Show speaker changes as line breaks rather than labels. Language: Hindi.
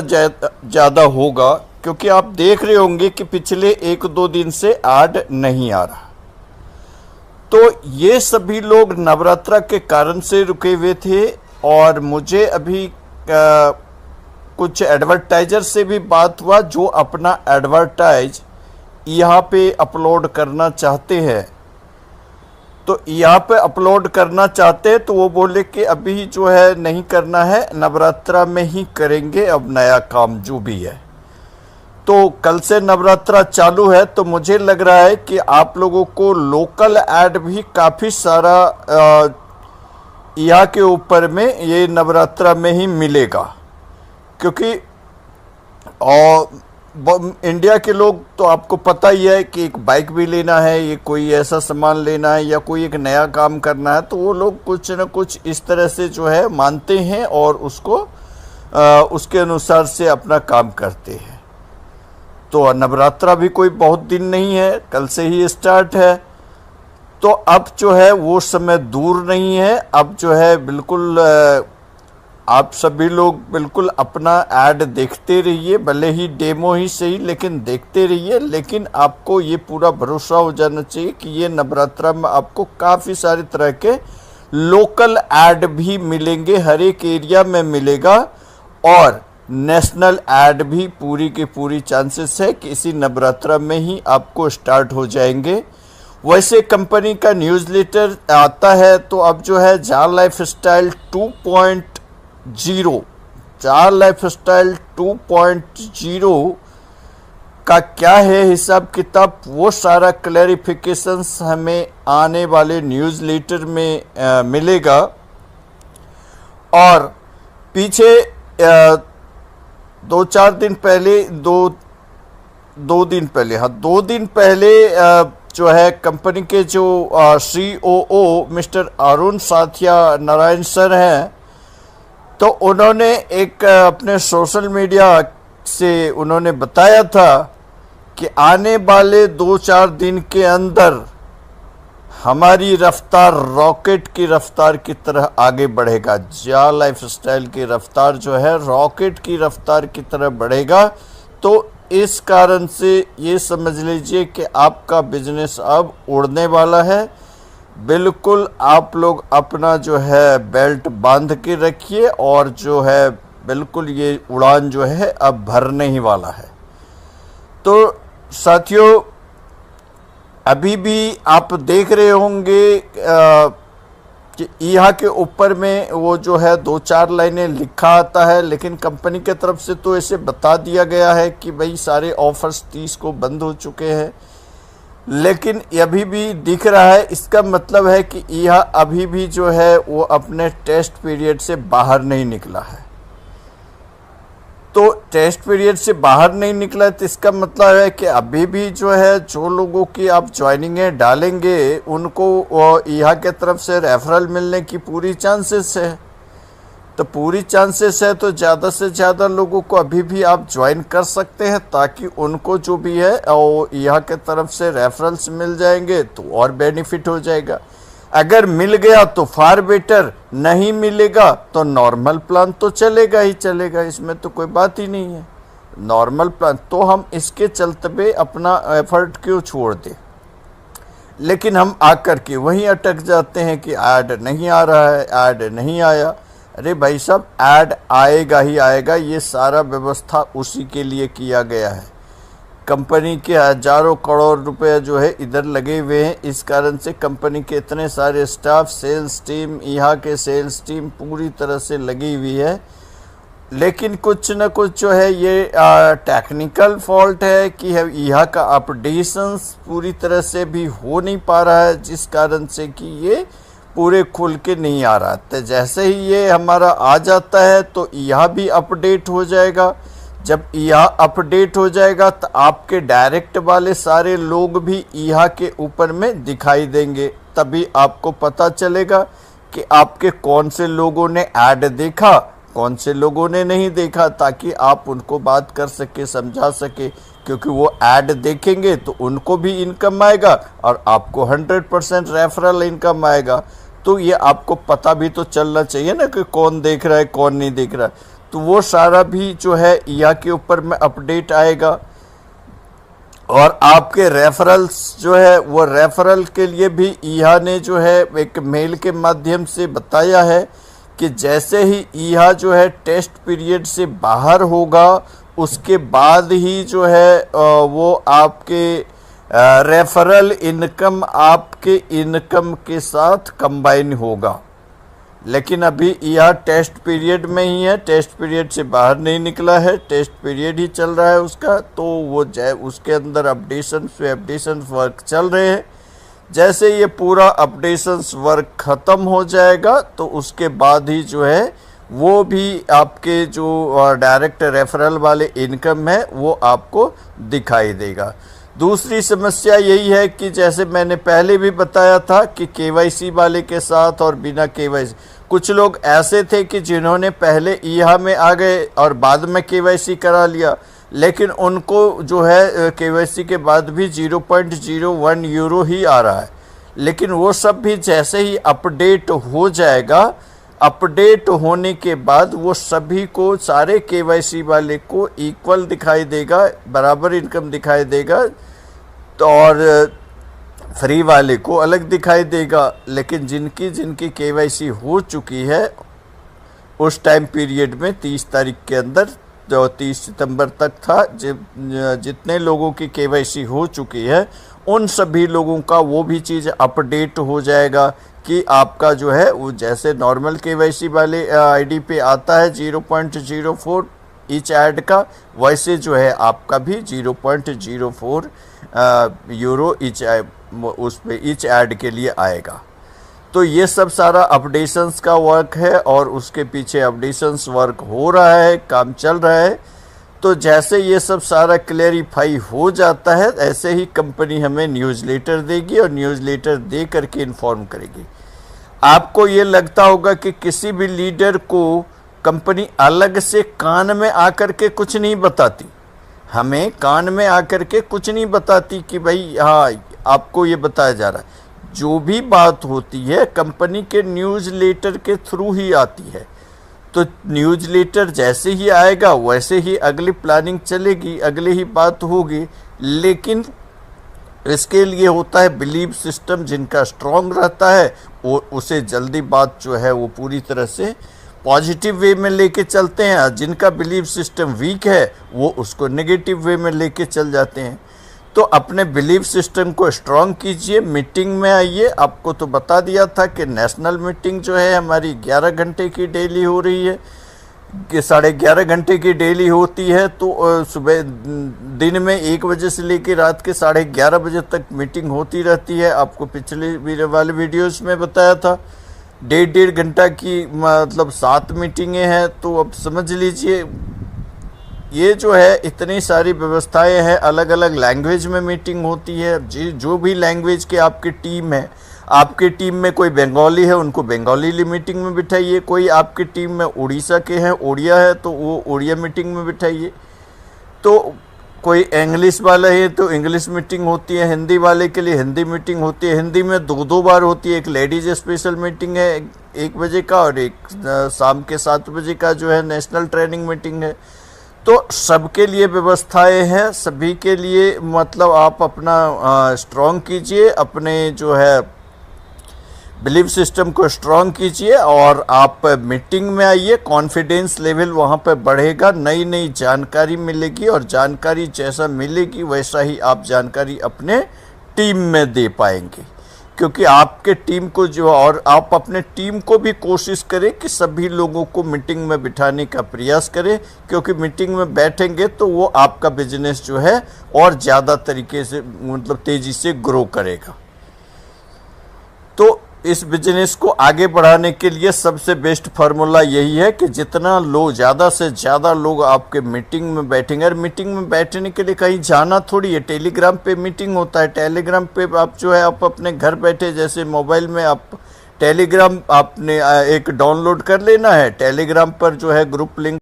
ज़्यादा होगा, क्योंकि आप देख रहे होंगे कि पिछले 1-2 दिन से ऐड नहीं आ रहा। तो ये सभी लोग नवरात्रा के कारण से रुके हुए थे। और मुझे अभी कुछ एडवर्टाइजर से भी बात हुआ जो अपना एडवर्टाइज यहाँ पे अपलोड करना चाहते हैं। तो यहाँ पे अपलोड करना चाहते हैं तो वो बोले कि अभी जो है नहीं करना है, नवरात्रा में ही करेंगे अब नया काम जो भी है। तो कल से नवरात्रा चालू है, तो मुझे लग रहा है कि आप लोगों को लोकल ऐड भी काफ़ी सारा यहाँ के ऊपर में ये नवरात्रा में ही मिलेगा। क्योंकि और इंडिया के लोग तो आपको पता ही है कि एक बाइक भी लेना है, ये कोई ऐसा सामान लेना है या कोई एक नया काम करना है, तो वो लोग कुछ न कुछ इस तरह से जो है मानते हैं और उसको उसके अनुसार से अपना काम करते हैं। तो नवरात्रा भी कोई बहुत दिन नहीं है, कल से ही स्टार्ट है। तो अब जो है वो समय दूर नहीं है। अब जो है बिल्कुल आप सभी लोग बिल्कुल अपना ऐड देखते रहिए, भले ही डेमो ही सही, लेकिन देखते रहिए। लेकिन आपको ये पूरा भरोसा हो जाना चाहिए कि ये नवरात्रा में आपको काफ़ी सारे तरह के लोकल ऐड भी मिलेंगे, हर एक एरिया में मिलेगा। और नेशनल ऐड भी पूरी की पूरी चांसेस है कि इसी नवरात्रा में ही आपको स्टार्ट हो जाएंगे। वैसे कंपनी का न्यूज़लेटर आता है, तो अब जो है जार लाइफस्टाइल 2.0, जार लाइफस्टाइल 2.0 का क्या है हिसाब किताब, वो सारा क्लैरिफिकेशंस हमें आने वाले न्यूज़लेटर में मिलेगा। और पीछे 2 दिन पहले जो है कंपनी के जो COO मिस्टर अरुण साथिया नारायण सर हैं, तो उन्होंने एक अपने सोशल मीडिया से उन्होंने बताया था कि आने वाले 2-4 दिन के अंदर हमारी रफ्तार रॉकेट की रफ्तार की तरह आगे बढ़ेगा। जार लाइफस्टाइल की रफ्तार जो है रॉकेट की रफ्तार की तरह बढ़ेगा। तो इस कारण से ये समझ लीजिए कि आपका बिजनेस अब उड़ने वाला है। बिल्कुल आप लोग अपना जो है बेल्ट बांध के रखिए और जो है बिल्कुल ये उड़ान जो है अब भरने ही वाला है। तो साथियों, अभी भी आप देख रहे होंगे कि यहाँ के ऊपर में वो जो है 2-4 लाइनें लिखा आता है, लेकिन कंपनी के तरफ से तो ऐसे बता दिया गया है कि भाई सारे ऑफर्स 30 को बंद हो चुके हैं। लेकिन अभी भी दिख रहा है, इसका मतलब है कि यह अभी भी जो है वो अपने टेस्ट पीरियड से बाहर नहीं निकला है। तो टेस्ट पीरियड से बाहर नहीं निकला है, तो इसका मतलब है कि अभी भी जो है जो लोगों की आप ज्वाइनिंगें डालेंगे उनको यहाँ के तरफ से रेफरल मिलने की पूरी चांसेस है। तो पूरी चांसेस है, तो ज़्यादा से ज़्यादा लोगों को अभी भी आप ज्वाइन कर सकते हैं, ताकि उनको जो भी है और यहाँ के तरफ से रेफरल्स मिल जाएंगे तो और बेनिफिट हो जाएगा। अगर मिल गया तो फार बेटर, नहीं मिलेगा तो नॉर्मल प्लान तो चलेगा ही चलेगा, इसमें तो कोई बात ही नहीं है। नॉर्मल प्लान तो हम इसके चलते अपना एफर्ट क्यों छोड़ दें। लेकिन हम आकर के वहीं अटक जाते हैं कि ऐड नहीं आ रहा है, ऐड नहीं आया। अरे भाई साहब, ऐड आएगा ही आएगा, ये सारा व्यवस्था उसी के लिए किया गया है। कंपनी के हजारों करोड़ रुपए जो है इधर लगे हुए हैं, इस कारण से कंपनी के इतने सारे स्टाफ, सेल्स टीम, यहाँ के सेल्स टीम पूरी तरह से लगी हुई है। लेकिन कुछ न कुछ जो है ये टेक्निकल फॉल्ट है कि यहाँ का अपडेशंस पूरी तरह से भी हो नहीं पा रहा है, जिस कारण से कि ये पूरे खुल के नहीं आ रहा। तो जैसे ही ये हमारा आ जाता है तो यह भी अपडेट हो जाएगा। जब यह अपडेट हो जाएगा तो आपके डायरेक्ट वाले सारे लोग भी यहाँ के ऊपर में दिखाई देंगे, तभी आपको पता चलेगा कि आपके कौन से लोगों ने ऐड देखा, कौन से लोगों ने नहीं देखा, ताकि आप उनको बात कर सके, समझा सके। क्योंकि वो ऐड देखेंगे तो उनको भी इनकम आएगा और आपको 100% रेफरल इनकम आएगा। तो ये आपको पता भी तो चलना चाहिए ना कि कौन देख रहा है, कौन नहीं देख रहा है। तो वो सारा भी जो है ईहा के ऊपर में अपडेट आएगा। और आपके रेफरल्स जो है वो रेफरल के लिए भी ईहा ने जो है एक मेल के माध्यम से बताया है कि जैसे ही ईहा जो है टेस्ट पीरियड से बाहर होगा उसके बाद ही जो है वो आपके रेफरल इनकम आपके इनकम के साथ कंबाइन होगा। लेकिन अभी ईहा टेस्ट पीरियड में ही है, टेस्ट पीरियड से बाहर नहीं निकला है, टेस्ट पीरियड ही चल रहा है उसका। तो वो उसके अंदर अपडेशन वर्क चल रहे हैं। जैसे ये पूरा अपडेशंस वर्क ख़त्म हो जाएगा तो उसके बाद ही जो है वो भी आपके जो डायरेक्ट रेफरल वाले इनकम है वो आपको दिखाई देगा। दूसरी समस्या यही है कि जैसे मैंने पहले भी बताया था कि केवाईसी वाले के साथ और बिना केवाईसी, कुछ लोग ऐसे थे कि जिन्होंने पहले ईहा में आ गए और बाद में केवाईसी करा लिया, लेकिन उनको जो है केवाईसी के बाद भी 0.01 यूरो ही आ रहा है। लेकिन वो सब भी जैसे ही अपडेट हो जाएगा, अपडेट होने के बाद वो सभी को, सारे केवाईसी वाले को इक्वल दिखाई देगा, बराबर इनकम दिखाई देगा। तो और फ्री वाले को अलग दिखाई देगा। लेकिन जिनकी केवाईसी हो चुकी है उस टाइम पीरियड में 30 तारीख के अंदर, जो 30 सितंबर तक था, जितने लोगों की केवाईसी हो चुकी है उन सभी लोगों का वो भी चीज़ अपडेट हो जाएगा कि आपका जो है वो जैसे नॉर्मल केवाईसी वाले आईडी पे आता है 0.04 ईच ऐड का, वैसे जो है आपका भी 0.04 यूरो ईच उस पे ईच ऐड के लिए आएगा। तो ये सब सारा अपडेशंस का वर्क है और उसके पीछे अपडेशंस वर्क हो रहा है, काम चल रहा है। तो जैसे ये सब सारा क्लेरिफाई हो जाता है ऐसे ही कंपनी हमें न्यूज़लेटर देगी और न्यूज़लेटर दे करके इन्फॉर्म करेगी। आपको ये लगता होगा कि किसी भी लीडर को कंपनी अलग से कान में आकर के कुछ नहीं बताती, हमें कान में आकर के कुछ नहीं बताती कि भाई हाँ आपको ये बताया जा रहा है। जो भी बात होती है कंपनी के न्यूज़लेटर के थ्रू ही आती है। तो न्यूज़लेटर जैसे ही आएगा वैसे ही अगली प्लानिंग चलेगी, अगली ही बात होगी। लेकिन इसके लिए होता है बिलीव सिस्टम, जिनका स्ट्रॉन्ग रहता है वो उसे जल्दी बात जो है वो पूरी तरह से पॉजिटिव वे में लेके चलते हैं। जिनका बिलीव सिस्टम वीक है वो उसको नेगेटिव वे में लेके चल जाते हैं। तो अपने बिलीव सिस्टम को स्ट्रॉन्ग कीजिए, मीटिंग में आइए। आपको तो बता दिया था कि नेशनल मीटिंग जो है हमारी 11 घंटे की डेली हो रही है, कि 11.5 घंटे की डेली होती है। तो सुबह दिन में 1 बजे से लेकर रात के 11:30 बजे तक मीटिंग होती रहती है। आपको पिछले वाले वीडियोस में बताया था 1.5 घंटा की मतलब 7 मीटिंगें हैं। तो अब समझ लीजिए ये जो है इतनी सारी व्यवस्थाएं हैं, अलग अलग लैंग्वेज में मीटिंग होती है। जो भी लैंग्वेज के आपकी टीम है, आपकी टीम में कोई बंगाली है उनको बंगाली मीटिंग में बिठाइए, कोई आपकी टीम में उड़ीसा के हैं, उड़िया है तो वो उड़िया मीटिंग में बिठाइए। तो कोई इंग्लिश वाला है तो इंग्लिश मीटिंग होती है, हिंदी वाले के लिए हिंदी मीटिंग होती है। हिंदी में 2 बार होती है, एक लेडीज स्पेशल मीटिंग है 1 बजे का और एक शाम के 7 बजे का जो है नेशनल ट्रेनिंग मीटिंग है। तो सबके लिए व्यवस्थाएं हैं, सभी के लिए मतलब आप अपना स्ट्रॉन्ग कीजिए, अपने जो है बिलीव सिस्टम को स्ट्रॉन्ग कीजिए और आप मीटिंग में आइए। कॉन्फिडेंस लेवल वहाँ पर बढ़ेगा, नई नई जानकारी मिलेगी और जानकारी जैसा मिलेगी वैसा ही आप जानकारी अपने टीम में दे पाएंगे। क्योंकि आपके टीम को जो, और आप अपने टीम को भी कोशिश करें कि सभी लोगों को मीटिंग में बिठाने का प्रयास करें, क्योंकि मीटिंग में बैठेंगे तो वो आपका बिजनेस जो है और ज़्यादा तरीके से मतलब तेज़ी से ग्रो करेगा। तो इस बिजनेस को आगे बढ़ाने के लिए सबसे बेस्ट फार्मूला यही है कि जितना लोग, ज़्यादा से ज़्यादा लोग आपके मीटिंग में बैठेंगे। और मीटिंग में बैठने के लिए कहीं जाना थोड़ी है, टेलीग्राम पे मीटिंग होता है। टेलीग्राम पे आप जो है आप अपने घर बैठे, जैसे मोबाइल में आप टेलीग्राम आपने एक डाउनलोड कर लेना है, टेलीग्राम पर जो है ग्रुप लिंक